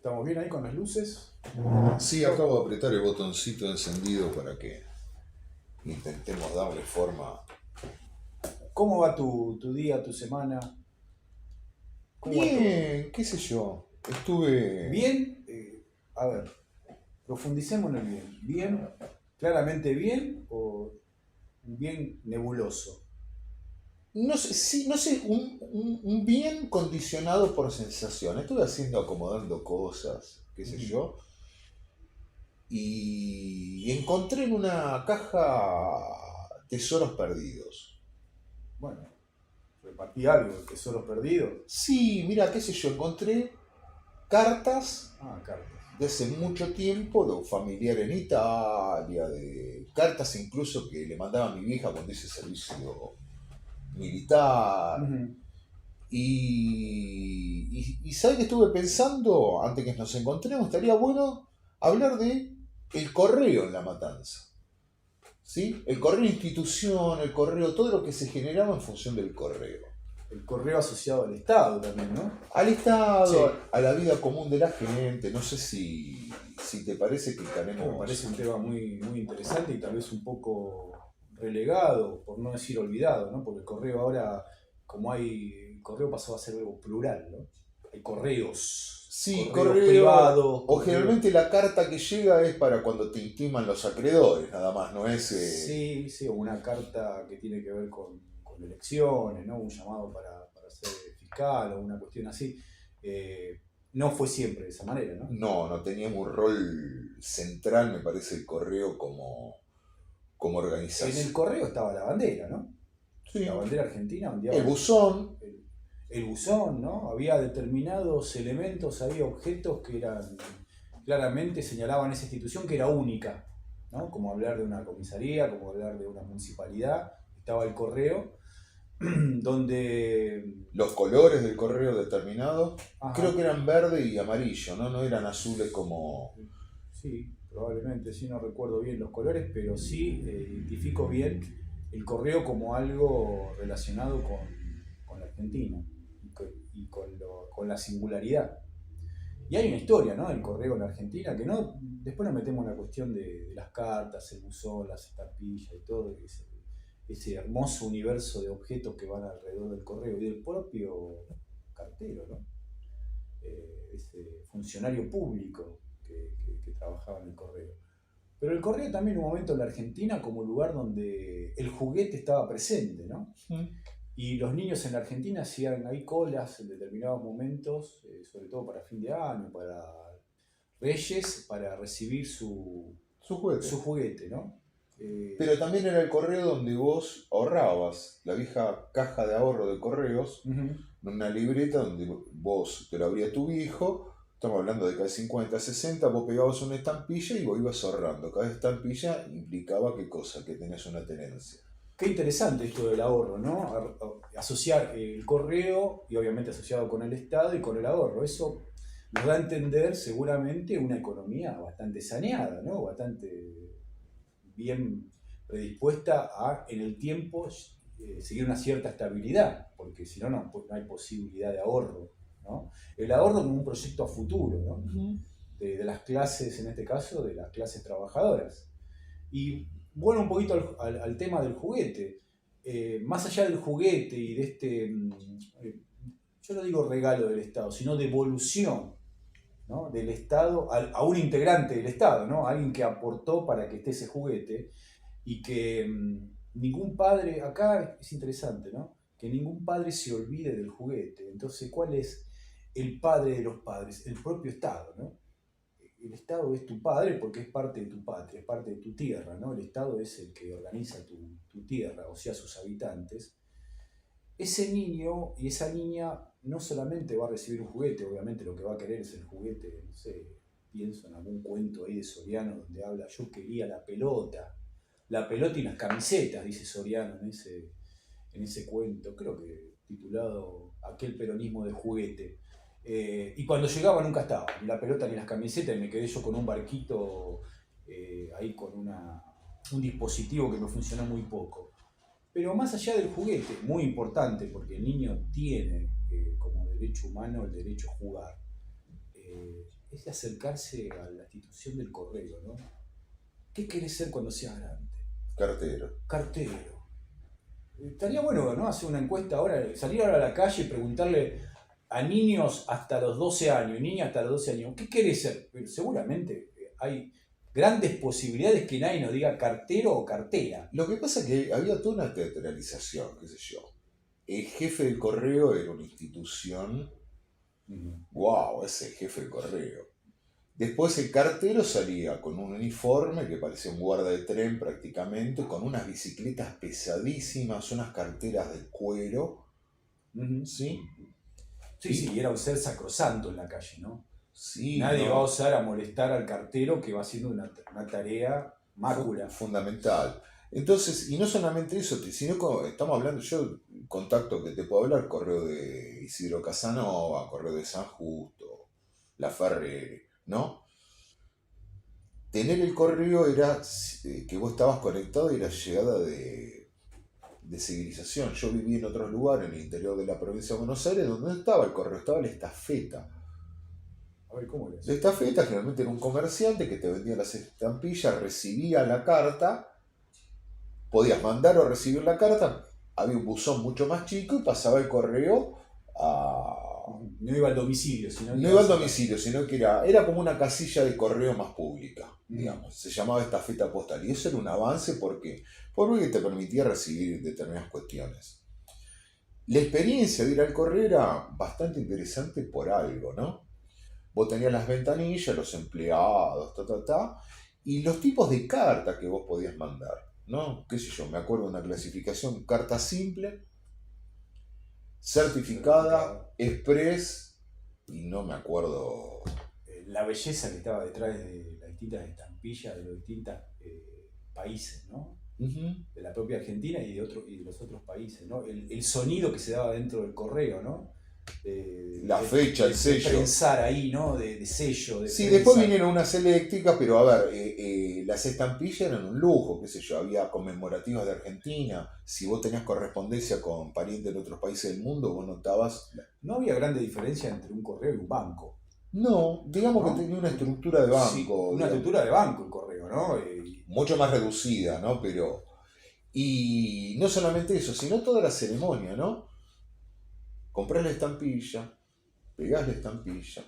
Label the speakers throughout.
Speaker 1: ¿Estamos bien ahí con las luces?
Speaker 2: Sí, acabo de apretar el botoncito encendido para que intentemos darle forma.
Speaker 1: ¿Cómo va tu día, tu semana? ¿Cómo va todo?
Speaker 2: Bien, qué sé yo. Estuve.
Speaker 1: ¿Bien? A ver, profundicemos en el bien. ¿Bien? ¿Claramente bien o un bien nebuloso?
Speaker 2: No sé, sí, no sé, un bien condicionado por sensación. Estuve haciendo, acomodando cosas, qué sé
Speaker 1: Ujú.
Speaker 2: yo. Y encontré en una caja tesoros perdidos.
Speaker 1: Bueno, repartí algo, de tesoros perdidos.
Speaker 2: Sí, mira, qué sé yo, encontré cartas
Speaker 1: Ah, cartas.
Speaker 2: de hace mucho tiempo, de un familiar en Italia, de cartas incluso que le mandaba a mi vieja cuando hice servicio militar.
Speaker 1: Ujú.
Speaker 2: Y ¿sabe qué estuve pensando? Antes que nos encontremos, estaría bueno hablar de el correo en La Matanza. ¿Sí? El correo institución, el correo, todo lo que se generaba en función del correo.
Speaker 1: El correo asociado al Estado también, ¿no?
Speaker 2: Al Estado,
Speaker 1: Sí.
Speaker 2: a la vida común de la gente, no sé si te parece que
Speaker 1: Me parece
Speaker 2: tenemos.
Speaker 1: un tema muy interesante y tal vez un poco relegado, por no decir olvidado, ¿no? Porque el correo ahora, como hay, el correo pasó a ser algo plural, ¿no? Hay correos,
Speaker 2: Sí,
Speaker 1: correos
Speaker 2: correo,
Speaker 1: privados,
Speaker 2: o
Speaker 1: correos...
Speaker 2: generalmente la carta que llega es para cuando te intiman los acreedores, nada más, no es.
Speaker 1: Sí, sí, o una carta que tiene que ver con elecciones, ¿no? Un llamado para ser fiscal o una cuestión así. Eh, no fue siempre de esa manera, ¿no?
Speaker 2: No, no teníamos un rol central, me parece, el correo como
Speaker 1: En el
Speaker 2: organización.
Speaker 1: correo estaba la bandera, ¿no? La
Speaker 2: Sí,
Speaker 1: bandera argentina
Speaker 2: el
Speaker 1: ondeaba
Speaker 2: buzón,
Speaker 1: el buzón, ¿no? Había determinados elementos, había objetos que eran claramente señalaban esa institución que era única, ¿no? Como hablar de una comisaría, como hablar de una municipalidad, estaba el correo, donde,
Speaker 2: los colores del correo determinados, creo
Speaker 1: ajá,
Speaker 2: que eran verde y amarillo, ¿no? No eran azules como.
Speaker 1: sí, probablemente, sí, no recuerdo bien los colores, pero sí identifico bien el correo como algo relacionado con la Argentina con la singularidad. Y hay una historia, ¿no? El correo en Argentina, que no, después nos metemos en la cuestión de las cartas, el buzón, las estampillas y todo, ese hermoso universo de objetos que van alrededor del correo y del propio cartero, ¿no? Ese funcionario público que trabajaba en el correo. Pero el correo también en un momento en la Argentina como lugar donde el juguete estaba presente, ¿no? Y los niños en la Argentina hacían ahí colas en determinados momentos, sobre todo para fin de año, para Reyes, para recibir
Speaker 2: su juguete.
Speaker 1: su juguete, ¿no? Eh,
Speaker 2: Pero también era el correo donde vos ahorrabas, la vieja caja de ahorro de correos,
Speaker 1: uh-huh.
Speaker 2: una libreta donde vos te lo abría tu hijo, estamos hablando de cada 50, 60, vos pegabas una estampilla y vos ibas ahorrando. Cada estampilla implicaba qué cosa, que tenés una tenencia.
Speaker 1: Qué interesante esto del ahorro, ¿no? Asociar el correo y obviamente asociado con el Estado y con el ahorro. Eso nos da a entender seguramente una economía bastante saneada, ¿no? Bastante bien predispuesta a en el tiempo seguir una cierta estabilidad, porque si no, no hay posibilidad de ahorro, ¿no? El ahorro como un proyecto a futuro, ¿no?
Speaker 2: Ujú.
Speaker 1: De las clases, en este caso, de las clases trabajadoras. Y bueno, un poquito al tema del juguete. Más allá del juguete y de yo no digo regalo del Estado, sino devolución, ¿no? Del Estado a un integrante del Estado, ¿no? Alguien que aportó para que esté ese juguete y que ningún padre, acá es interesante, ¿no? Que ningún padre se olvide del juguete. Entonces, ¿cuál es el padre de los padres? El propio Estado, ¿no? El Estado es tu padre porque es parte de tu patria, es parte de tu tierra, ¿no? El Estado es el que organiza tu tierra, o sea, sus habitantes. Ese niño y esa niña no solamente va a recibir un juguete, obviamente lo que va a querer es el juguete, no sé, pienso en algún cuento ahí de Soriano donde habla, yo quería la pelota y las camisetas, dice Soriano en ese cuento, creo que titulado Aquel peronismo de juguete. Y cuando llegaba nunca estaba, ni la pelota ni las camisetas, y me quedé yo con un barquito ahí con un dispositivo que me funcionó muy poco. Pero más allá del juguete, muy importante, porque el niño tiene como derecho humano el derecho a jugar. es acercarse a la institución del correo, ¿no? ¿Qué querés ser cuando seas grande?
Speaker 2: Cartero.
Speaker 1: Cartero. Estaría bueno, ¿no? Hacer una encuesta ahora, salir ahora a la calle y preguntarle a niños hasta los 12 años, niñas hasta los 12 años, ¿qué querés ser? Pero seguramente hay grandes posibilidades que nadie nos diga cartero o cartera.
Speaker 2: Lo que pasa es que había toda una teatralización, qué sé yo. El jefe del correo era una institución. ¡Wow! Ese jefe del correo. Después el cartero salía con un uniforme que parecía un guarda de tren prácticamente, con unas bicicletas pesadísimas, unas carteras de cuero, ¿sí?
Speaker 1: Sí, sí, y era un ser sacrosanto en la calle, ¿no?
Speaker 2: Sí,
Speaker 1: Nadie va a
Speaker 2: no,
Speaker 1: osar a molestar al cartero que va haciendo una tarea mácula.
Speaker 2: fundamental. Entonces, y no solamente eso, sino que estamos hablando, yo contacto que te puedo hablar, correo de Isidro Casanova, correo de San Justo, La Ferrere, ¿no? Tener el correo era que vos estabas conectado y era llegada de civilización. Yo viví en otros lugares, en el interior de la provincia de Buenos Aires, donde no estaba el correo, estaba la estafeta.
Speaker 1: A ver, ¿cómo es?
Speaker 2: La estafeta generalmente era un comerciante que te vendía las estampillas, recibía la carta, podías mandar o recibir la carta, había un buzón mucho más chico y pasaba el correo a...
Speaker 1: No iba al domicilio, sino
Speaker 2: No iba al domicilio, sino que era como una casilla de correo más pública, digamos. Se llamaba estafeta postal. Y eso era un avance porque te permitía recibir determinadas cuestiones. La experiencia de ir al correo era bastante interesante por algo, ¿no? Vos tenías las ventanillas, los empleados, y los tipos de carta que vos podías mandar, ¿no? Qué sé yo, me acuerdo de una clasificación: carta simple, certificada, express, y no me acuerdo.
Speaker 1: La belleza que estaba detrás de las distintas estampillas de los distintos países, ¿no? De la propia Argentina y de los otros países, ¿no? El sonido que se daba dentro del correo, ¿no?
Speaker 2: La fecha, el sello.
Speaker 1: De prensar ahí, ¿no? De sello. De
Speaker 2: sí,
Speaker 1: prensa.
Speaker 2: después vinieron unas eléctricas, pero a ver, las estampillas eran un lujo, qué sé yo, había conmemorativas de Argentina. Si vos tenías correspondencia con parientes de otros países del mundo, vos notabas.
Speaker 1: No había grande diferencia entre un correo y un banco.
Speaker 2: No, digamos
Speaker 1: ¿No?
Speaker 2: que tenía una estructura de banco.
Speaker 1: Sí, una estructura de banco el correo, ¿no?
Speaker 2: Mucho más reducida, ¿no? Pero. Y no solamente eso, sino toda la ceremonia, ¿no? Comprás la estampilla, pegás la estampilla,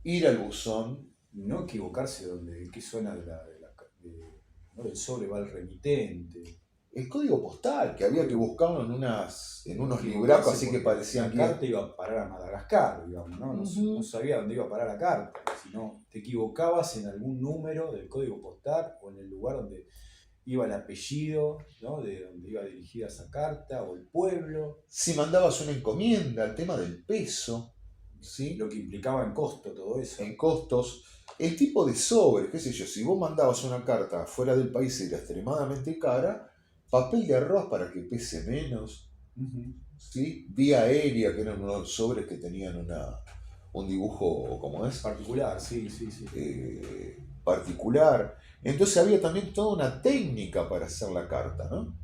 Speaker 2: ir al buzón.
Speaker 1: No equivocarse de qué zona ¿no? del sobre va el remitente.
Speaker 2: El código postal, que había que buscarlo en unos libracos así que parecían
Speaker 1: que la carta iba a parar a Madagascar, digamos, ¿no? No sabía dónde iba a parar la carta. Si no, te equivocabas en algún número del código postal o en el lugar donde iba el apellido, ¿no? De donde iba dirigida esa carta, o el pueblo.
Speaker 2: Si mandabas una encomienda, el tema del peso, ¿sí?
Speaker 1: Lo que implicaba en costo todo eso.
Speaker 2: En costos. El tipo de sobre, qué sé yo, si vos mandabas una carta fuera del país y era extremadamente cara, papel de arroz para que pese menos, ¿sí? Vía aérea, que eran unos sobres que tenían un dibujo, ¿cómo es?
Speaker 1: Particular, sí.
Speaker 2: Particular. Entonces había también toda una técnica para hacer la carta, ¿no?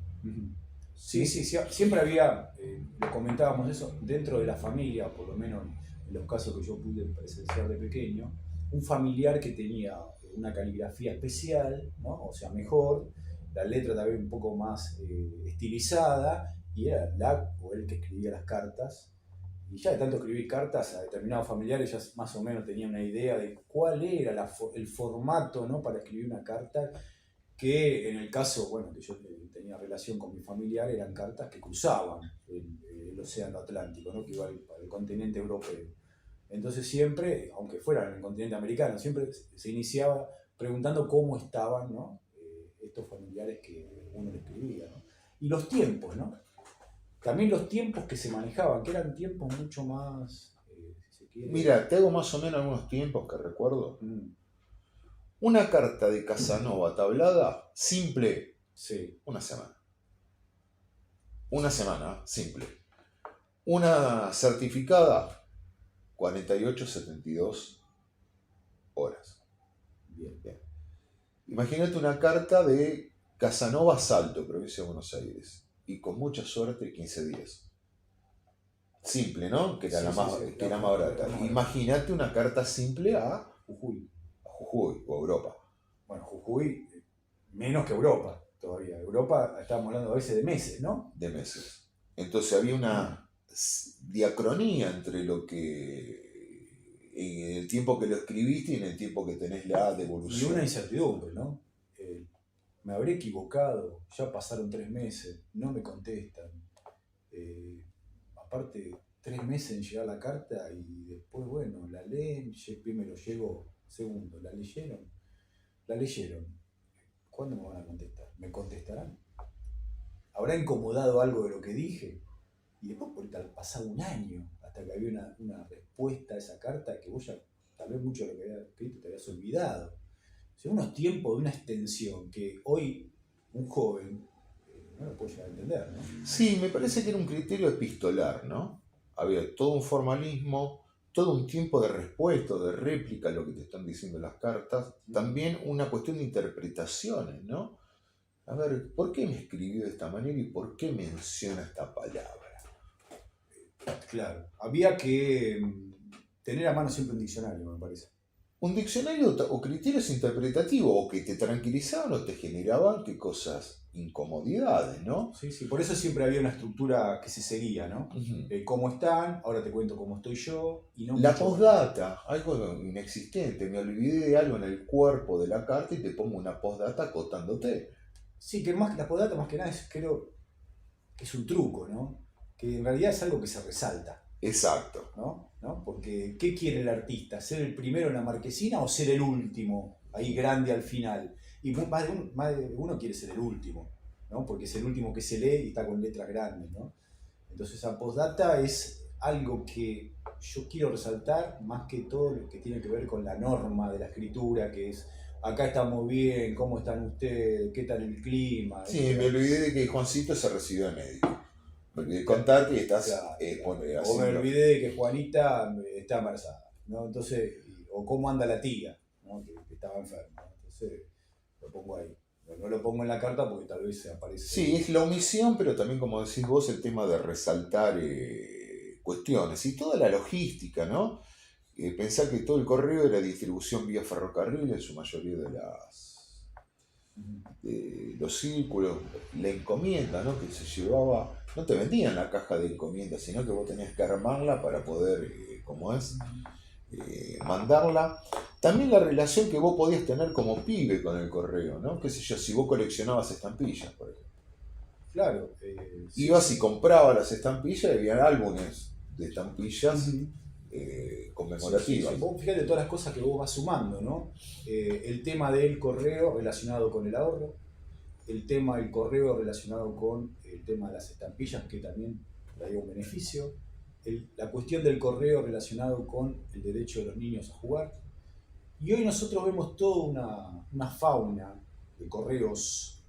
Speaker 1: Sí, siempre había, lo comentábamos eso, dentro de la familia, por lo menos en los casos que yo pude presenciar de pequeño, un familiar que tenía una caligrafía especial, ¿no? O sea, mejor, la letra también un poco más estilizada, y era la o el que escribía las cartas. Y ya de tanto escribir cartas a determinados familiares ya más o menos tenía una idea de cuál era el formato, ¿no? Para escribir una carta, que en el caso, bueno, que yo tenía relación con mi familiar, eran cartas que cruzaban el océano Atlántico, ¿no? Que iba al continente europeo. Entonces siempre, aunque fuera en el continente americano, siempre se iniciaba preguntando cómo estaban, ¿no? Estos familiares que uno le escribía, ¿no? Y los tiempos, ¿no? También los tiempos que se manejaban, que eran tiempos mucho más, si se quiere.
Speaker 2: Mira, te hago más o menos algunos tiempos que recuerdo. Una carta de Casanova tablada, simple,
Speaker 1: sí.
Speaker 2: una semana. Una semana, simple. Una certificada, 48-72 horas.
Speaker 1: Bien.
Speaker 2: Imagínate una carta de Casanova Salto, provincia de Buenos Aires, y con mucha suerte 15 días. Simple, ¿no? Que era la más barata. Imagínate una carta simple a
Speaker 1: Jujuy.
Speaker 2: A Jujuy o a Europa,
Speaker 1: Bueno, Jujuy, menos que Europa todavía. Europa, estamos hablando a veces de meses, ¿no?
Speaker 2: de meses. Entonces había una diacronía entre lo que en el tiempo que lo escribiste y en el tiempo que tenés la
Speaker 1: Y una
Speaker 2: devolución.
Speaker 1: incertidumbre, ¿no? Me habré equivocado, ya pasaron 3 meses, no me contestan. Aparte, 3 meses en llegar la carta y después, bueno, la leen, primero llego, segundo, la leyeron. ¿Cuándo me van a contestar? ¿Me contestarán? ¿Habrá incomodado algo de lo que dije? Y después por tal pasado un año hasta que había una respuesta a esa carta que vos ya, tal vez mucho de lo que habías escrito te habías olvidado. O sea, unos tiempos de una extensión que hoy un joven no lo puede llegar a entender, ¿no?
Speaker 2: Sí, me parece que era un criterio epistolar, ¿no? Había todo un formalismo, todo un tiempo de respuesta, de réplica a lo que te están diciendo las cartas, también una cuestión de interpretaciones, ¿no? A ver, ¿por qué me escribió de esta manera y por qué menciona esta palabra?
Speaker 1: Claro, había que tener a mano siempre un diccionario, me parece.
Speaker 2: Un diccionario o criterios interpretativos o que te tranquilizaban o te generaban qué cosas, incomodidades, ¿no?
Speaker 1: Sí, sí, por eso siempre había una estructura que se seguía, ¿no?
Speaker 2: Ujú.
Speaker 1: ¿Cómo están? Ahora te cuento cómo estoy yo y no
Speaker 2: La
Speaker 1: mucho más.
Speaker 2: postdata, algo inexistente, me olvidé de algo en el cuerpo de la carta y te pongo una postdata acotándote.
Speaker 1: Sí, que más la podata más que nada creo que es un truco, ¿no? Que en realidad es algo que se resalta,
Speaker 2: Exacto.
Speaker 1: ¿no? Porque ¿qué quiere el artista? ¿Ser el primero en la marquesina o ser el último, ahí grande al final? Y más de uno quiere ser el último, ¿no? Porque es el último que se lee y está con letras grandes, ¿no? Entonces, esa postdata es algo que yo quiero resaltar más que todo lo que tiene que ver con la norma de la escritura, que es acá estamos bien, ¿cómo están ustedes? ¿Qué tal el clima?
Speaker 2: Sí, me
Speaker 1: Etcétera.
Speaker 2: olvidé de que Juancito se recibió de médico. Me olvidé de contarte y estás
Speaker 1: Claro, claro. O me
Speaker 2: haciendo...
Speaker 1: olvidé de que Juanita está embarazada, ¿no? Entonces, o cómo anda la tía, ¿no? Que estaba enferma. Entonces, lo pongo ahí. No lo pongo en la carta porque tal vez se
Speaker 2: Sí,
Speaker 1: aparece.
Speaker 2: es la omisión, pero también, como decís vos, el tema de resaltar cuestiones y toda la logística, ¿no? Pensar que todo el correo era distribución vía ferrocarril en su mayoría de los círculos, la encomienda, ¿no? Que se llevaba, no te vendían la caja de encomienda, sino que vos tenías que armarla para poder, como es, mandarla. También la relación que vos podías tener como pibe con el correo, ¿no? Qué sé yo, si vos coleccionabas estampillas, por ejemplo.
Speaker 1: Claro, sí,
Speaker 2: Ibas y
Speaker 1: sí.
Speaker 2: comprabas las estampillas y había álbumes de estampillas
Speaker 1: Ujú. Sí, sí, sí.
Speaker 2: conmemorativas.
Speaker 1: Vos fíjate todas las cosas que vos vas sumando, ¿no? El tema del correo relacionado con el ahorro, el tema del correo relacionado con el tema de las estampillas, que también traía un beneficio, la cuestión del correo relacionado con el derecho de los niños a jugar. Y hoy nosotros vemos toda una fauna de correos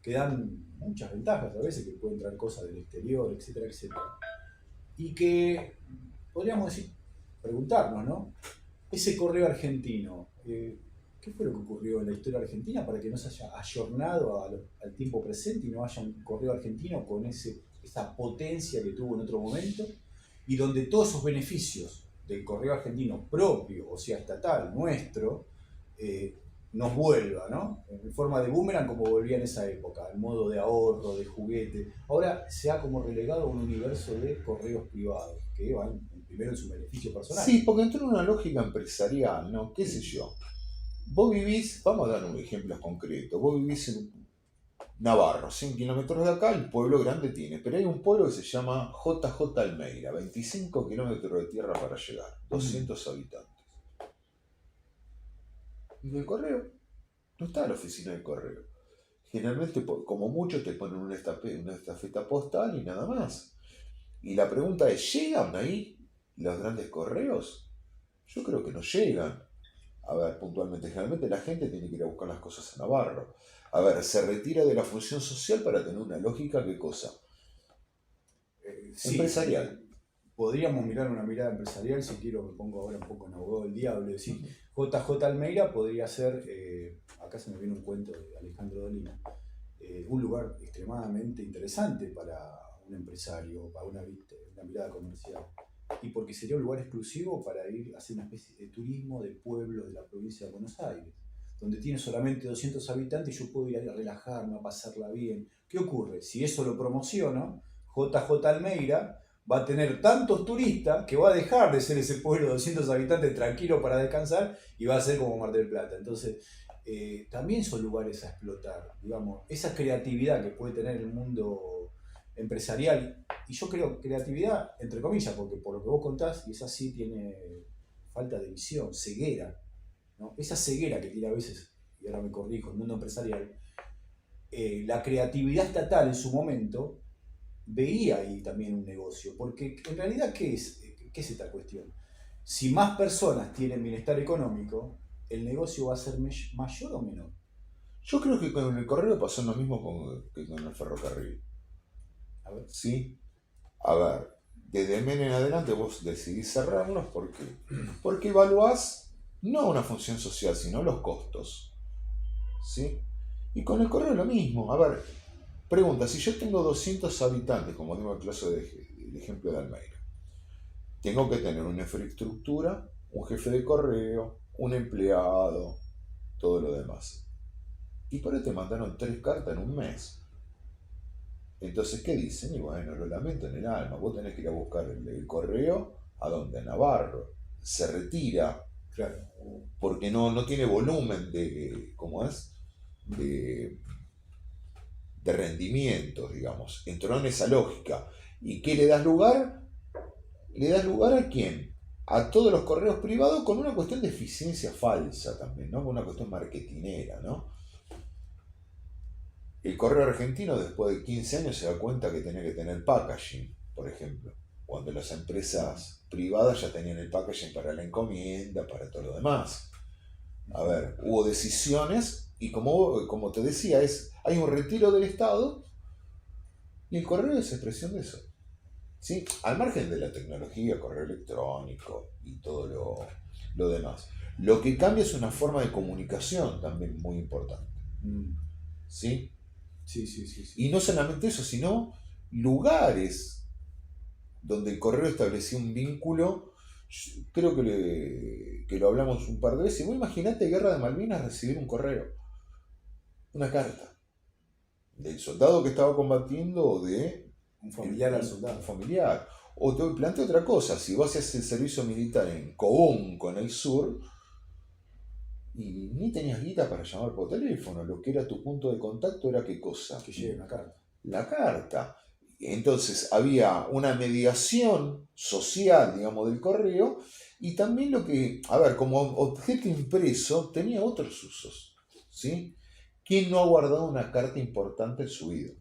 Speaker 1: que dan muchas ventajas a veces, que pueden traer cosas del exterior, etcétera, etcétera. Y que podríamos decir, preguntarnos, ¿no? Ese correo argentino, ¿qué fue lo que ocurrió en la historia argentina para que no se haya ayornado al tiempo presente y no haya un correo argentino con esa potencia que tuvo en otro momento? Y donde todos esos beneficios del correo argentino propio, o sea, estatal, nuestro, eh, nos vuelva, ¿no? En forma de boomerang como volvía en esa época, en modo de ahorro, de juguete. Ahora se ha como relegado a un universo de correos privados, que van primero en su beneficio personal.
Speaker 2: Sí, porque entró en una lógica empresarial, ¿no? ¿Qué sé yo? Vos vivís, vamos a dar un ejemplo concreto, vos vivís en Navarro, 100 kilómetros de acá, el pueblo grande tiene, pero hay un pueblo que se llama JJ Almeida, 25 kilómetros de tierra para llegar, 200 habitantes. Y el correo, no está en la oficina del correo. Generalmente, como mucho, te ponen una estafeta postal y nada más. Y la pregunta es, ¿llegan ahí los grandes correos? Yo creo que no llegan. A ver, puntualmente, generalmente la gente tiene que ir a buscar las cosas a Navarro. A ver, se retira de la función social para tener una lógica, ¿qué cosa?
Speaker 1: Sí,
Speaker 2: Empresarial.
Speaker 1: podríamos mirar una mirada empresarial, si quiero me pongo ahora un poco en abogado del diablo, es decir,
Speaker 2: Ujú.
Speaker 1: JJ Almeida podría ser, acá se me viene un cuento de Alejandro Dolina, un lugar extremadamente interesante para un empresario, para una mirada comercial. y porque sería un lugar exclusivo para ir a hacer una especie de turismo de pueblos de la provincia de Buenos Aires, donde tiene solamente 200 habitantes y yo puedo ir ahí a relajarme, a pasarla bien. ¿Qué ocurre? Si eso lo promociono, JJ Almeida va a tener tantos turistas que va a dejar de ser ese pueblo de 200 habitantes tranquilo para descansar y va a ser como Mar del Plata. Entonces, también son lugares a explotar, digamos, esa creatividad que puede tener el mundo empresarial. Y yo creo creatividad, entre comillas, porque por lo que vos contás, y es así, tiene falta de visión, ceguera, ¿no? Esa ceguera que tiene a veces, y ahora me corrijo, el mundo empresarial, la creatividad estatal en su momento veía ahí también un negocio, porque en realidad, ¿qué es esta cuestión? Si más personas tienen bienestar económico, ¿el negocio va a ser mayor o menor?
Speaker 2: Yo creo que con el correo pasó lo mismo que con el ferrocarril.
Speaker 1: A ver.
Speaker 2: ¿Sí? A ver, desde Menem en adelante vos decidís cerrarlos porque evaluás no una función social, sino los costos. ¿Sí? Y con el correo es lo mismo. A ver, pregunta, si yo tengo 200 habitantes, como digo en el caso del ejemplo de Almeida, tengo que tener una infraestructura, un jefe de correo, un empleado, todo lo demás. Y por ahí te mandaron 3 cartas en un mes. Entonces, ¿qué dicen? Y bueno, lo lamento en el alma, vos tenés que ir a buscar el correo a donde Navarro se retira,
Speaker 1: Claro.
Speaker 2: porque no tiene volumen de, ¿cómo es? De, de rendimientos, digamos. Entró en esa lógica. ¿Y qué le das lugar? ¿Le das lugar a quién? A todos los correos privados con una cuestión de eficiencia falsa también, ¿no? Con una cuestión marketinera, ¿no? El correo argentino después de 15 años se da cuenta que tenía que tener packaging, por ejemplo, cuando las empresas privadas ya tenían el packaging para la encomienda, para todo lo demás. A ver, hubo decisiones y como te decía, hay un retiro del Estado y el correo es expresión de eso. ¿Sí? Al margen de la tecnología, correo electrónico y todo lo demás. Lo que cambia es una forma de comunicación también muy importante. ¿Sí?
Speaker 1: Sí, sí, sí, sí.
Speaker 2: Y no solamente eso, sino lugares donde el correo establecía un vínculo. Creo que lo hablamos un par de veces. Vos imaginate Guerra de Malvinas recibir un correo, una carta, del soldado que estaba combatiendo o de
Speaker 1: un familiar al soldado.
Speaker 2: Un familiar. O te planteo otra cosa, si vos hacías el servicio militar en Cobunco, en el sur, y ni tenías guita para llamar por teléfono, lo que era tu punto de contacto era qué cosa.
Speaker 1: Que llegue una carta.
Speaker 2: La carta. Entonces había una mediación social, digamos, del correo, y también lo que, a ver, como objeto impreso tenía otros usos, ¿sí? ¿Quién no ha guardado una carta importante en su vida?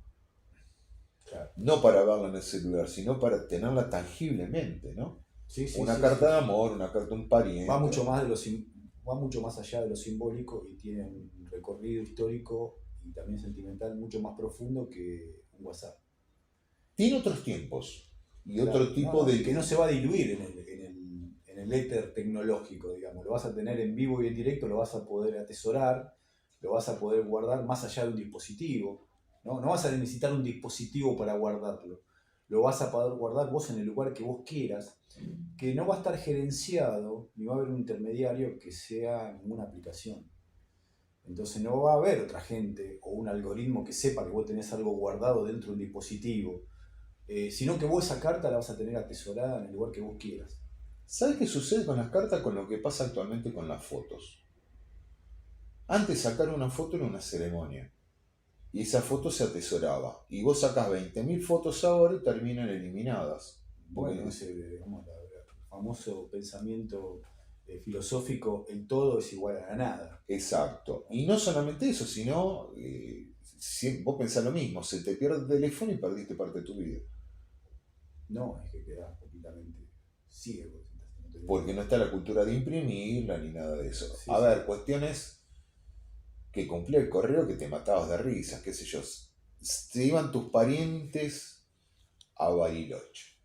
Speaker 2: Claro. No para verla en el celular, sino para tenerla tangiblemente, ¿no?
Speaker 1: Sí, sí,
Speaker 2: una
Speaker 1: sí,
Speaker 2: carta
Speaker 1: sí.
Speaker 2: de amor, una carta de un pariente.
Speaker 1: Va mucho más allá de lo simbólico y tiene un recorrido histórico y también sentimental mucho más profundo que un WhatsApp.
Speaker 2: Tiene otros tiempos y claro, otro tipo de...
Speaker 1: Que no se va a diluir en el éter tecnológico, digamos. Lo vas a tener en vivo y en directo, lo vas a poder atesorar, lo vas a poder guardar más allá de un dispositivo. No vas a necesitar un dispositivo para guardarlo. Lo vas a poder guardar vos en el lugar que vos quieras, que no va a estar gerenciado, ni va a haber un intermediario que sea ninguna aplicación. Entonces no va a haber otra gente o un algoritmo que sepa que vos tenés algo guardado dentro de un dispositivo, sino que vos esa carta la vas a tener atesorada en el lugar que vos quieras.
Speaker 2: ¿Sabes qué sucede con las cartas con lo que pasa actualmente con las fotos? Antes sacar una foto era una ceremonia. Y esa foto se atesoraba. Y vos sacás 20.000 fotos ahora y terminan eliminadas.
Speaker 1: Bueno, ese el famoso pensamiento filosófico, el todo es igual a la nada.
Speaker 2: Exacto. Y no solamente eso, sino, vos pensás lo mismo, se te pierde el teléfono y perdiste parte de tu vida.
Speaker 1: No, es que quedás completamente ciego.
Speaker 2: Porque no está la cultura de imprimirla ni nada de eso.
Speaker 1: Sí,
Speaker 2: a ver, cuestiones que cumplía el correo que te matabas de risa, qué sé yo. Te iban tus parientes a Bariloche.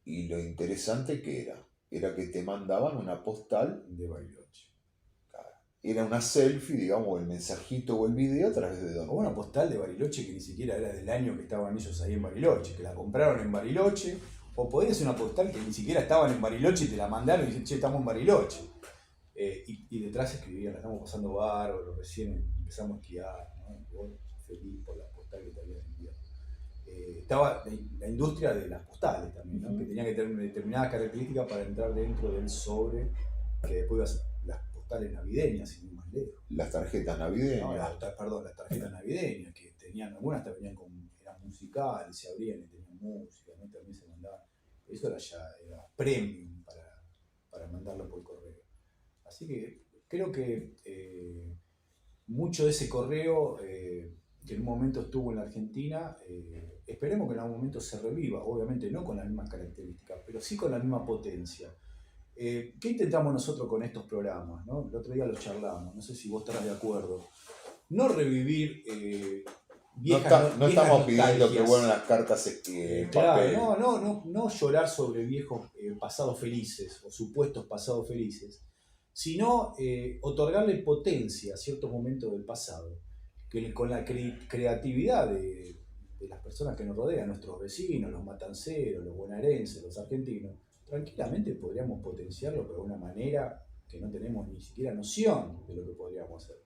Speaker 2: Y lo interesante que era que te mandaban una postal
Speaker 1: de Bariloche.
Speaker 2: Claro. Era una selfie, digamos, el mensajito o el video a través de dónde.
Speaker 1: O una postal de Bariloche que ni siquiera era del año que estaban ellos ahí en Bariloche, que la compraron en Bariloche, O podía ser una postal que ni siquiera estaban en Bariloche y te la mandaron y dicen, che, estamos en Bariloche. Y detrás escribían, la estamos pasando bárbaro, recién empezamos a esquiar, ¿no? Y vos feliz por la postal que te habían enviado. Estaba la industria de las postales también, ¿no? Que tenía que tener determinadas características para entrar dentro del sobre, que después iba a ser las postales navideñas, sin ir más lejos.
Speaker 2: Las tarjetas navideñas.
Speaker 1: No, las tarjetas navideñas, que tenían, algunas te venían con, eran musicales, se abrían y tenían música, ¿no? También se mandaba. Eso era premium para mandarlo por correo. Así que creo que mucho de ese correo que en un momento estuvo en la Argentina, esperemos que en algún momento se reviva, obviamente no con las mismas características, pero sí con la misma potencia. ¿Qué intentamos nosotros con estos programas, ¿no? El otro día lo charlamos, no sé si vos estarás de acuerdo. No revivir viejas
Speaker 2: no estamos pidiendo que vuelvan las cartas en papel.
Speaker 1: No llorar sobre viejos pasados felices o supuestos pasados felices, sino otorgarle potencia a ciertos momentos del pasado, que con la creatividad de las personas que nos rodean, nuestros vecinos, los matanceros, los bonaerenses, los argentinos, tranquilamente podríamos potenciarlo de una manera que no tenemos ni siquiera noción de lo que podríamos hacer.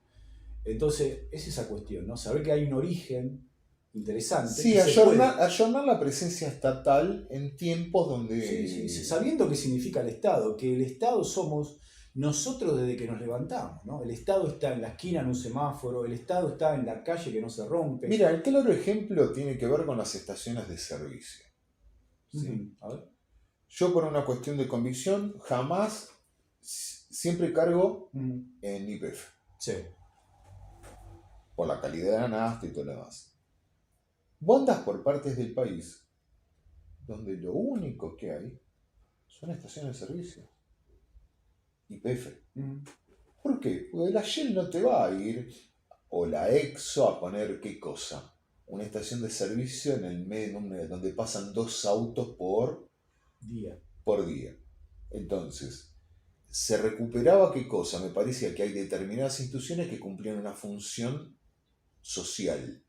Speaker 1: Entonces, es esa cuestión, ¿no? Saber que hay un origen interesante.
Speaker 2: Sí, ayornar la presencia estatal en tiempos donde...
Speaker 1: Sí, sabiendo qué significa el Estado, que el Estado somos nosotros desde que nos levantamos, ¿no? El Estado está en la esquina en un semáforo, el Estado está en la calle que no se rompe.
Speaker 2: Mira, el claro ejemplo tiene que ver con las estaciones de servicio. ¿Sí?
Speaker 1: A ver.
Speaker 2: Yo por una cuestión de convicción jamás, siempre cargo en YPF.
Speaker 1: Sí.
Speaker 2: Por la calidad de la nafta y todo lo demás. Vos andás por partes del país donde lo único que hay son estaciones de servicio. YPF. ¿Por qué? Porque la Shell no te va a ir, o la Exxo, a poner ¿qué cosa? Una estación de servicio en el medio donde pasan 2 autos por día. Entonces, se recuperaba ¿qué cosa? Me parecía que hay determinadas instituciones que cumplían una función social.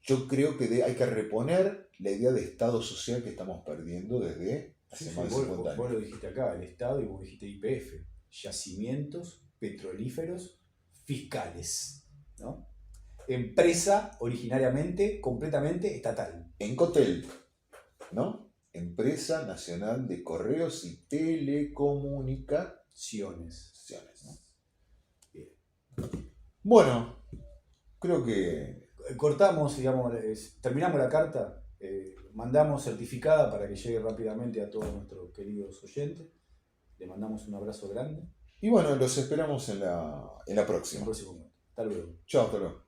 Speaker 2: Yo creo que hay que reponer la idea de Estado social que estamos perdiendo desde hace más de 50 años.
Speaker 1: Vos lo dijiste acá, el Estado, y vos dijiste YPF. Yacimientos petrolíferos fiscales, ¿no? Empresa originariamente completamente estatal.
Speaker 2: Encotel, ¿no? Empresa Nacional de Correos y Telecomunicaciones. ¿No?
Speaker 1: Bien.
Speaker 2: Bueno, creo que...
Speaker 1: Cortamos, digamos, terminamos la carta, mandamos certificada para que llegue rápidamente a todos nuestros queridos oyentes. Le mandamos un abrazo grande.
Speaker 2: Y bueno, los esperamos en la próxima.
Speaker 1: Hasta luego.
Speaker 2: Chao, hasta luego.